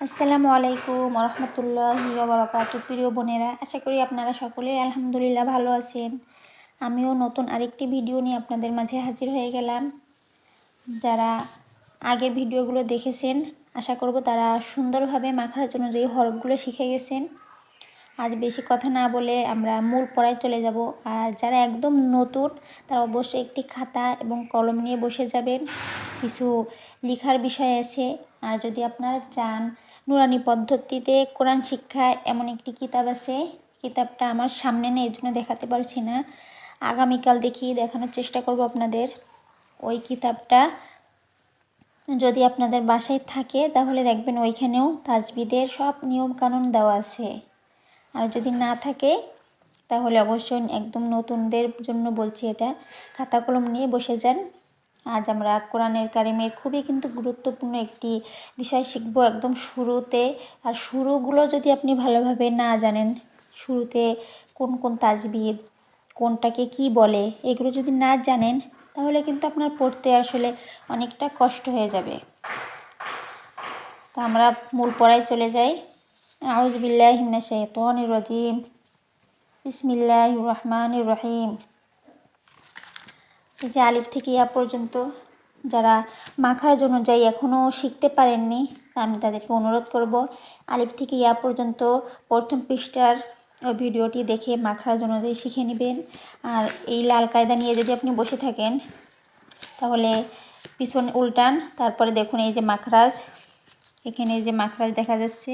আসসালামু আলাইকুম রহমতুল্লাহি ওয়া বারাকাতুহু। প্রিয় বোনেরা, আশা করি আপনারা সকলেই আলহামদুলিল্লাহ ভালো আছেন। আমিও নতুন আরেকটি ভিডিও নিয়ে আপনাদের মাঝে হাজির হয়ে গেলাম। যারা আগের ভিডিওগুলো দেখেছেন, আশা করব তারা সুন্দরভাবে মাখার জন্য যে হরফগুলো শিখে গেছেন। আজ বেশি কথা না বলে আমরা মূল পড়ায় চলে যাব। আর যারা একদম নতুন, তারা অবশ্যই একটি খাতা এবং কলম নিয়ে বসে যাবেন। কিছু লেখার বিষয় আছে। আর যদি আপনারা চান নুরানি পদ্ধতিতে কোরআন শিক্ষা, এমন একটি কিতাব আছে। কিতাবটা আমার সামনে নেই, এই জন্য দেখাতে পারছি না। আগামীকাল দেখানোর চেষ্টা করব আপনাদের। ওই কিতাবটা যদি আপনাদের বাসায় থাকে, তাহলে দেখবেন ওইখানেও তাজবিদের সব নিয়মকানুন দেওয়া আছে। আর যদি না থাকে, তাহলে অবশ্যই একদম নতুনদের জন্য বলছি, এটা খাতা কলম নিয়ে বসে যান। আজ আমরা কোরআনের কারিমের খুবই কিন্তু গুরুত্বপূর্ণ একটি বিষয় শিখব একদম শুরুতে। আর শুরুগুলো যদি আপনি ভালোভাবে না জানেন, শুরুতে কোন কোন তাজবিদ, কোনটাকে কি বলে, এগুলো যদি না জানেন, তাহলে কিন্তু আপনার পড়তে আসলে অনেকটা কষ্ট হয়ে যাবে। তো আমরা মূল পড়ায় চলে যাই। আউযু বিল্লাহি মিনাশ শাইতানির রাজিম। বিসমিল্লাহির রহমানির রহিম। এই যে আলিফ থেকে ইয়া পর্যন্ত যারা মাখার জন্য যাই এখনও শিখতে পারেননি, আমি তাদেরকে অনুরোধ করব আলিফ থেকে ইয়া পর্যন্ত প্রথম পৃষ্ঠার ভিডিওটি দেখে মাখার জন্য যাই শিখে নেবেন। আর এই লাল কায়দা নিয়ে যদি আপনি বসে থাকেন, তাহলে পিছনে উল্টান, তারপরে দেখুন এই যে মাখরাজ, এখানে এই যে মাখরাজ দেখা যাচ্ছে।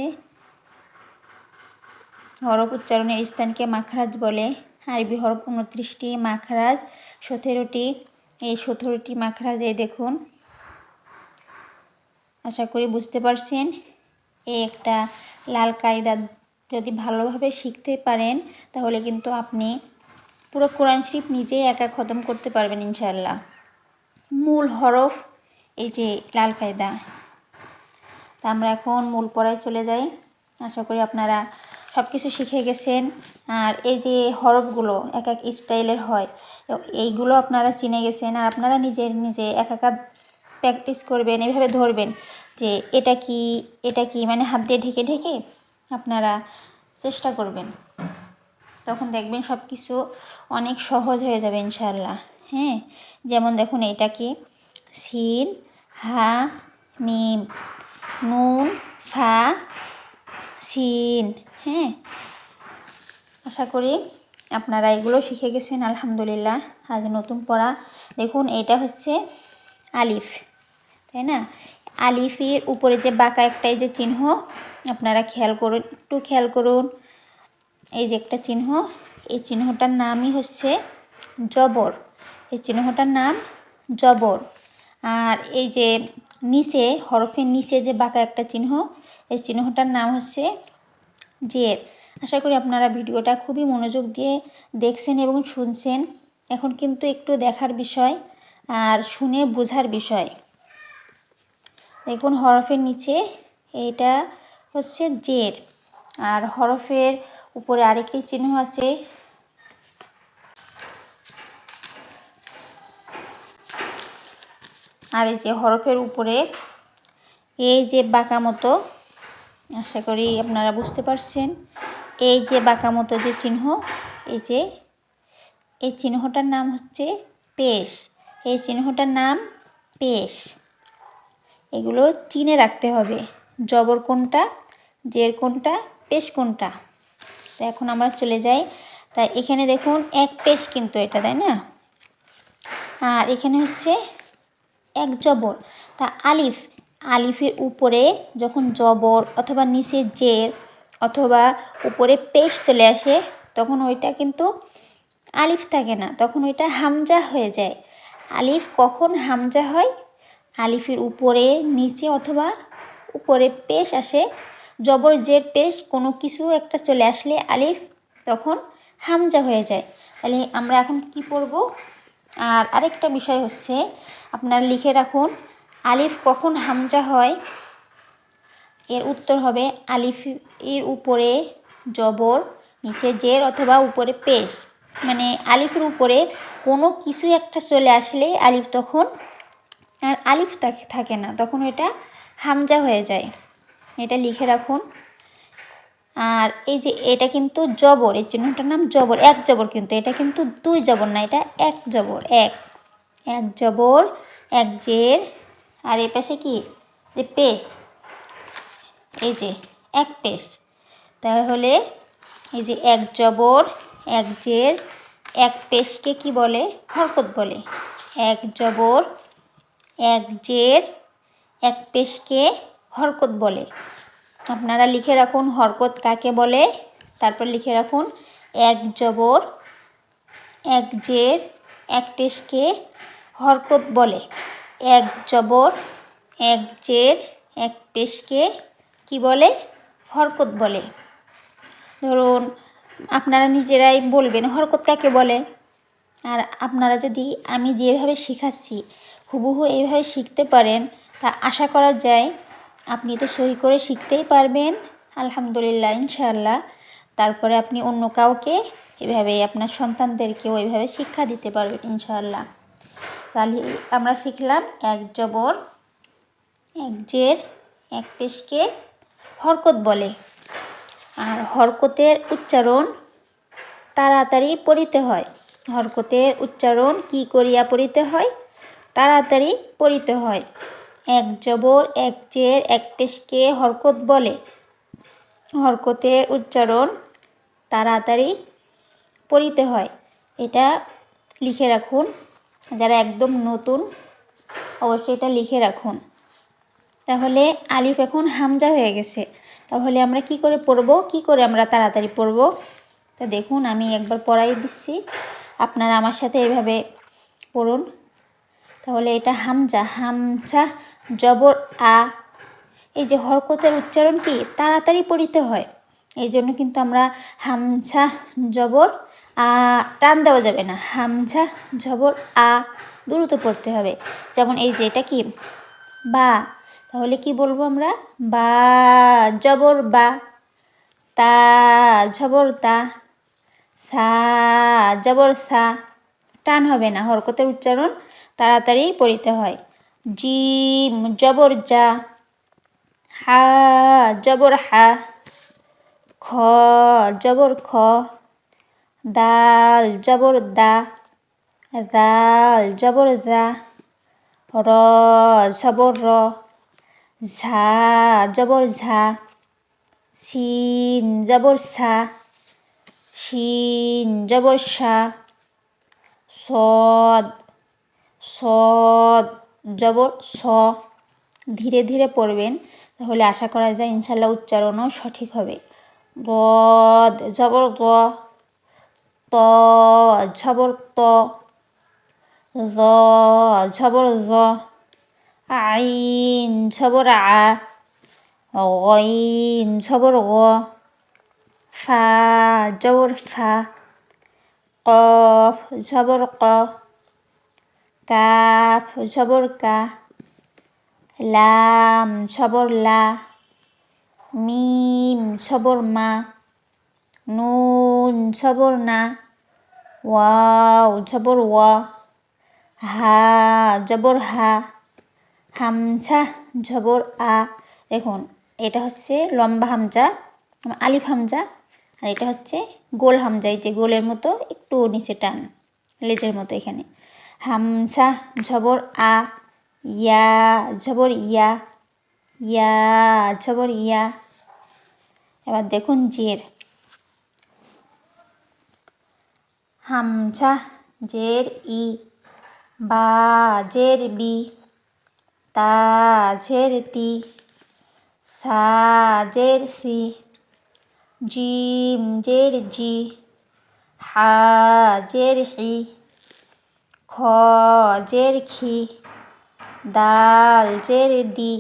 হরফ উচ্চারণের স্থানকে মাখরাজ বলে। আরবি হরফ 29টি, মাখরাজ 17টি। এই 17টি মাখরাজ এই দেখুন। আশা করি বুঝতে পারছেন। এই একটা লাল কায়দা যদি ভালোভাবে শিখতে পারেন, তাহলে কিন্তু আপনি পুরো কোরআন শরীফ নিজেই একা খতম করতে পারবেন ইনশাআল্লাহ। মূল হরফ এই যে লাল কায়দা। তা আমরা এখন মূল পড়ায় চলে যাই। আশা করি আপনারা সব কিছু শিখে গেছেন। আর এই যে হরফগুলো এক এক স্টাইলের হয়, এইগুলো আপনারা চিনে গেছেন। আর আপনারা নিজে একা প্র্যাকটিস করবেন, এভাবে ধরবেন যে এটা কি মানে হাত দিয়ে ঢেকে আপনারা চেষ্টা করবেন। তখন দেখবেন সব কিছু অনেক সহজ হয়ে যাবে ইনশাআল্লাহ। হ্যাঁ, যেমন দেখুন এটা কি, সিন, হা, মিম, নুন, ফা, সিন। হ্যাঁ, আশা করি আপনারা এগুলো শিখে গেছেন আলহামদুলিল্লাহ। আজ নতুন পড়া। দেখুন এটা হচ্ছে আলিফ, তাই না? আলিফের উপরে যে বাঁকা একটা এই যে চিহ্ন, আপনারা একটু খেয়াল করুন। এই যে একটা চিহ্ন, এই চিহ্নটার নামই হচ্ছে জবর। এই চিহ্নটার নাম জবর। আর এই যে নিচে, হরফের নিচে যে বাঁকা একটা চিহ্ন, এই চিহ্নটার নাম হচ্ছে জের। আশা করি আপনারা ভিডিওটা খুবই মনোযোগ দিয়ে দেখছেন এবং শুনছেন। এখন কিন্তু একটু দেখার বিষয় আর শুনে বোঝার বিষয়। দেখুন হরফের নিচে এইটা হচ্ছে জের, আর হরফের উপরে আরেকটি চিহ্ন আছে। আর এই যে হরফের উপরে এই যে বাঁকা মতো, আশা করি আপনারা বুঝতে পারছেন। এই যে বাঁকা মতো যে চিহ্ন, এই চিহ্নটার নাম হচ্ছে পেশ। এই চিহ্নটার নাম পেশ। এগুলো চিনে রাখতে হবে, জবর কোনটা, জের কোনটা, পেশ কোনটা। তো এখন আমরা চলে যাই। তাই এখানে দেখুন এক পেশ কিন্তু এটা, তাই না? আর এখানে হচ্ছে এক জবর। তা আলিফের উপরে যখন জবর অথবা নিচে জের অথবা উপরে পেশ চলে আসে, তখন ওইটা কিন্তু আলিফ থাকে না, তখন ওইটা হামজা হয়ে যায়। আলিফ কখন হামজা হয়? আলিফের উপরে, নিচে অথবা উপরে পেশ আসে, জবর জের পেশ কোনো কিছু একটা চলে আসলে আলিফ তখন হামজা হয়ে যায়। তাহলে আমরা এখন কি পড়ব? আর আরেকটা বিষয় হচ্ছে, আপনারা লিখে রাখুন আলিফ কখন হামজা হয়। এর উত্তর হবে আলিফ এর উপরে জবর, নিচে জের অথবা উপরে পেশ, মানে আলিফের উপরে কোনো কিছু একটা চলে আসলে আলিফ তখন আর আলিফ থাকে না, তখন এটা হামজা হয়ে যায়। এটা লিখে রাখুন। আর এই যে এটা কিন্তু জবর, এই চিহ্নটার নাম জবর, এক জবর, কিন্তু এটা কিন্তু দুই জবর না, এটা এক জবর, এক জবর, এক জের, আর এ পাশে কি যে পেশ, এই যে এক পেশ। তাহলে এই যে এক জবর, এক জের, এক পেশকে কি বলে? হরকত বলে। এক জবর, এক জের, এক পেশকে হরকত বলে। আপনারা লিখে রাখুন হরকত কাকে বলে। তারপর লিখে রাখুন এক জবর, এক জের, এক পেশকে হরকত বলে। এক জবর, এক জের, এক পেশকে কি বলে? হরকত বলে। ধরুন আপনারা নিজেরাই বলবেন হরকত কাকে বলে। আর আপনারা যদি আমি যেভাবে শেখাচ্ছি হুবহু এইভাবে শিখতে পারেন, তা আশা করা যায় আপনি তো সহি করে শিখতেই পারবেন আলহামদুলিল্লাহ, ইনশাআল্লাহ। তারপরে আপনি অন্য কাউকে এভাবে আপনার সন্তানদেরকেও এইভাবে শিক্ষা দিতে পারবেন ইনশাআল্লাহ। তাহলে আমরা শিখলাম এক জবর, এক জের, এক পেশকে হরকত বলে। আর হরকতের উচ্চারণ তাড়াতাড়ি পড়িতে হয়। হরকতের উচ্চারণ কি করিয়া পড়িতে হয়? তাড়াতাড়ি পড়িতে হয়। এক জবর, এক জের, এক পেশকে হরকত বলে। হরকতের উচ্চারণ তাড়াতাড়ি পড়িতে হয়। এটা লিখে রাখুন। যারা একদম নতুন অবশ্যই এটা লিখে রাখুন। তাহলে আলিফ এখন হামজা হয়ে গেছে। তাহলে আমরা কি করে পড়ব? কি করে আমরা তাড়াতাড়ি পড়ব? তা দেখুন আমি একবার পড়াই দিচ্ছি, আপনারা আমার সাথে এভাবে পড়ুন। তাহলে এটা হামজা, হামজা জবর আ। এই যে হরকতের উচ্চারণ কি তাড়াতাড়ি পড়িতে হয়, এই জন্য কিন্তু আমরা হামজা জবর আ টান দেওয়া যাবে না। হামজা জবর আ দ্রুত পড়তে হবে। যেমন এই যে এটা কি বা, তাহলে কি বলবো আমরা? বা জবর বা, তা জবর তা, সা জবর সা। টান হবে না, হরকতের উচ্চারণ তাড়াতাড়ি পড়িতে হয়। জিম জবর জা, হা জবর হা, খ জবর খ, দাল জবর দা, দাল জবর দা, র জবর র, ঝা জবর ঝা, সিন জবর সা, শিন জবর সা, সদ সদ জবর স। ধীরে ধীরে পড়বেন, তাহলে আশা করা যায় ইনশাল্লাহ উচ্চারণও সঠিক হবে। গদ জবর গ, ত জবর ত, জ জবর জ, আইন জবর আ, গইন জবর গ, ফা জবর ফা, কফ জবর ক, কাফ জবর কা, লাম জবর লা, মিম জবর মা, নুন জবর না, ওয়াও জবর ওয়া, হা জবর হা, হামজা জবর আ। দেখুন এটা হচ্ছে লম্বা হামজা, আলিফ হামজা, আর এটা হচ্ছে গোল হামজা, এই যে গোলের মতো একটু নিচে টান, লেজের মতো এখানে। হামজা জবর আ, ইয়া জবর ইয়া, ইয়া জবর ইয়া। এবার দেখুন জের, হামজা জের ই, বা জের বি, তা জের তি, সা জের সি, জিম জের জি, হা জের হি, খ জের খি, দাল জের দি,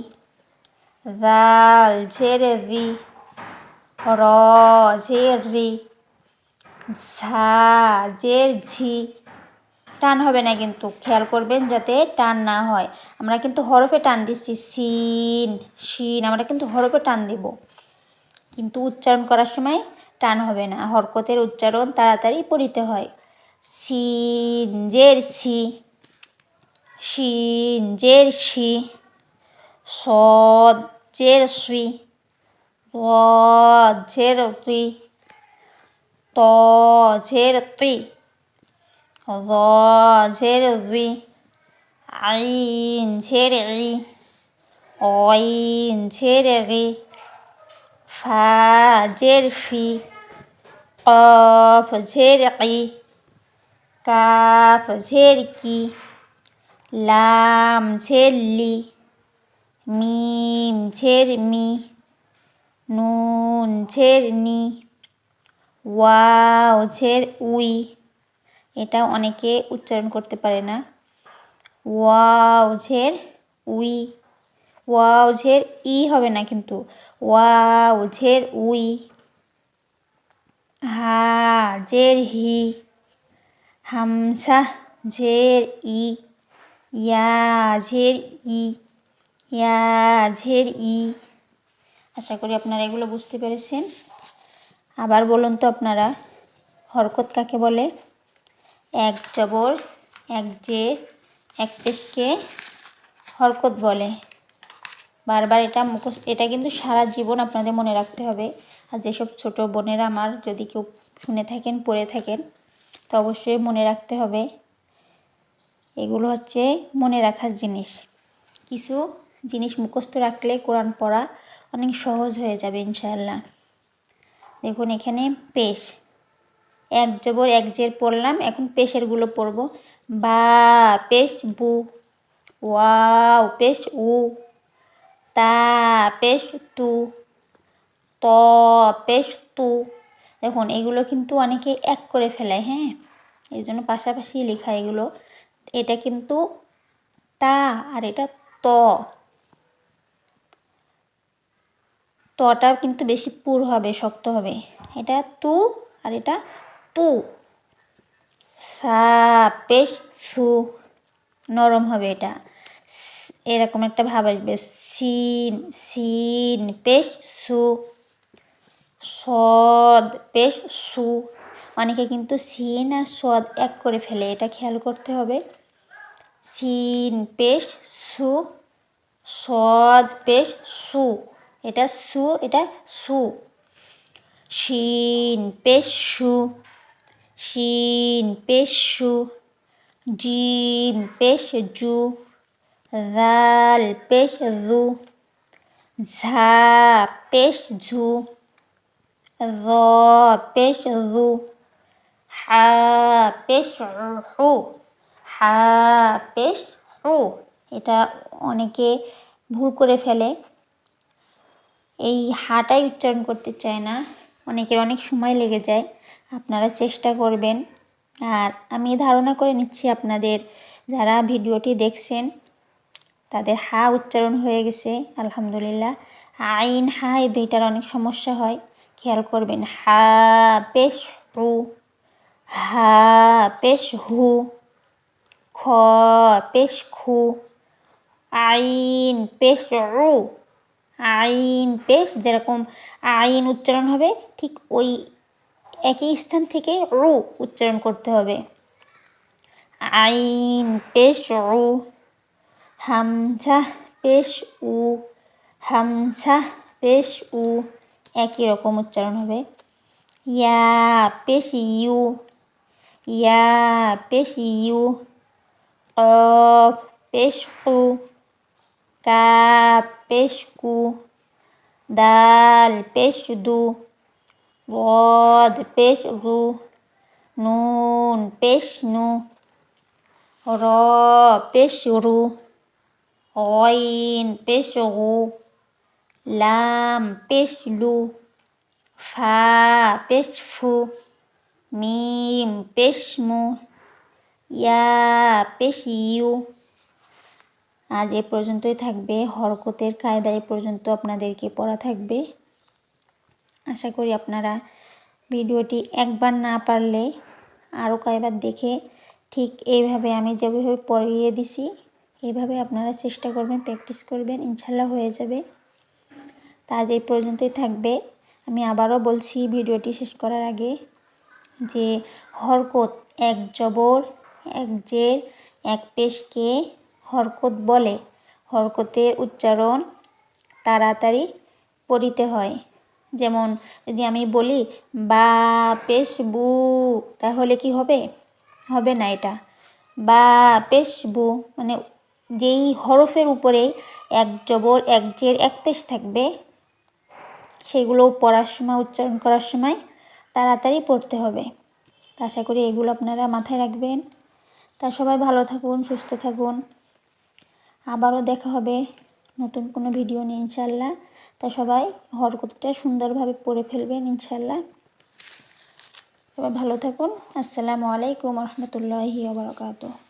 দাল জের রি, র জের রি, ঝা জের ঝি। টান হবে না কিন্তু, খেয়াল করবেন যাতে টান না হয়। আমরা কিন্তু হরফে টান দিচ্ছি, সিন শিন, আমরা কিন্তু হরফে টান দিব, কিন্তু উচ্চারণ করার সময় টান হবে না। হরকতের উচ্চারণ তাড়াতাড়ি পড়িতে হয়। সিন জের সি, শিন জের শি, সদ জের সুই, র ঝের রি, ত ঝের তি, র ঝের রি, আইন ঝের ই, অইন ঝের রি, ফা ঝের ফি, কফ ঝের কি, কাফ ঝের কি, লাম ঝের লি, মিম ঝের মি, নুন ঝের নি, ওয়াও ঝের উই। এটা অনেকে উচ্চারণ করতে পারে না। ওয়াও ঝের উই, ওয়াও ঝের ই হবে না কিন্তু, ওয়াও ঝের উই। হা ঝের হি, হামসা ঝের ই, ইয়া ঝের ই, ইয়া ঝের ই। আশা করি আপনারা এগুলো বুঝতে পেরেছেন। আবার বলুন তো আপনারা, হরকত কাকে বলে? এক জবর, এক জের, এক পেশকে হরকত বলে। বারবার এটা কিন্তু সারা জীবন আপনাদের মনে রাখতে হবে। আর যেসব ছোট বোনেরা আমার যদি কেউ শুনে থাকেন, পড়ে থাকেন, তো অবশ্যই মনে রাখতে হবে। এগুলো হচ্ছে মনে রাখার জিনিস। কিছু জিনিস মুখস্থ রাখলে কোরআন পড়া অনেক সহজ হয়ে যাবে ইনশাআল্লাহ। দেখুন এখানে পেশ, এক জবর এক জের পড়লাম, এখন পেশেরগুলো পড়ব। বা পেশ বু, ওয়াও পেশ উ, তা পেশ তু, ত পেশ তু। দেখুন এগুলো কিন্তু অনেকে এক করে ফেলায়, হ্যাঁ, এই জন্য পাশাপাশি লেখা এগুলো। এটা কিন্তু তা আর এটা ত, তটা কিন্তু বেশি পুর হবে, শক্ত হবে। এটা তু আর এটা তু। সা পেশ সু, নরম হবে এটা, এরকম একটা ভাব আসবে। সিন, সিন পেশ সু, সদ পেশ সু। অনেকে কিন্তু সিন আর সদ এক করে ফেলে, এটা খেয়াল করতে হবে। সিন পেশ সু, সদ পেশ সু, এটা সু, এটা সু। শিন পেশ সু, শিন পেশ সু, জিম পেশ জু, জাল পেশ জু, ঝা পেশ ঝু, র পেশ রু, হা পেশ হু, হা পেশ হু। এটা অনেকে ভুল করে ফেলে, এই হাটাই উচ্চারণ করতে চায় না, অনেকের অনেক সময় লেগে যায়। আপনারা চেষ্টা করবেন। আর আমি ধারণা করে নিচ্ছি আপনাদের যারা ভিডিওটি দেখছেন তাদের হা উচ্চারণ হয়ে গেছে আলহামদুলিল্লাহ। আইন হা এই দুইটার অনেক সমস্যা হয়, খেয়াল করবেন। হা পেশ হু, হা পেশ হু, খ পেশ খু, আইন পেশ রু, আইন পেশ যেরকম আইন উচ্চারণ হবে ঠিক ওই একই স্থান থেকে রু উচ্চারণ করতে হবে। আইন পেশ রু, হামজা পেশ উ, হামজা পেশ উ, একই রকম উচ্চারণ হবে। ইয়া পেশ ইউ, ইয়া পেশ ইউ, কফ পেশ কু, কাফ পেশ কু, দাল পেশ দু, গদ পেশ রু, নুন পেশ নু, র পেশ রু, অইন পেশ গু, লাম পেশ লু, ফা পেশ ফু, মিম পেশ মু, ইয়া পেশ ইউ। আজ এ পর্যন্তই থাকবে, হরকতের কায়দা এ পর্যন্ত আপনাদেরকে পড়া থাকবে। আশা করি আপনারা ভিডিওটি একবার না পারলে আরও কয়েকবার দেখে ঠিক এইভাবে আমি যেভাবে পড়িয়ে দিছি এইভাবে আপনারা চেষ্টা করবেন, প্র্যাকটিস করবেন, ইনশাল্লাহ হয়ে যাবে। তা আজ এই পর্যন্তই থাকবে। আমি আবারও বলছি ভিডিওটি শেষ করার আগে যে হরকত এক জবর এক জের এক পেশকে হরকত বলে। হরকতের উচ্চারণ তাড়াতাড়ি পড়িতে হয়। যেমন যদি আমি বলি বা পেশ বু, তাহলে কি হবে? হবে না এটা। বা পেশ বু মানে যেই হরফের উপরে এক জবর, এক জের, এক পেশ থাকবে সেগুলো পড়ার সময়, উচ্চারণ করার সময় তাড়াতাড়ি পড়তে হবে। তা আশা করি এগুলো আপনারা মাথায় রাখবেন। তা সবাই ভালো থাকুন, সুস্থ থাকুন। আবারও দেখা হবে নতুন কোনো ভিডিও নিয়ে ইনশাল্লাহ। তা সবাই হরকতটা সুন্দরভাবে পড়ে ফেলবেন ইনশাল্লাহ। সবাই ভালো থাকুন। আসসালামু আলাইকুম রহমতুল্লাহি ওয়া বারাকাতুহু।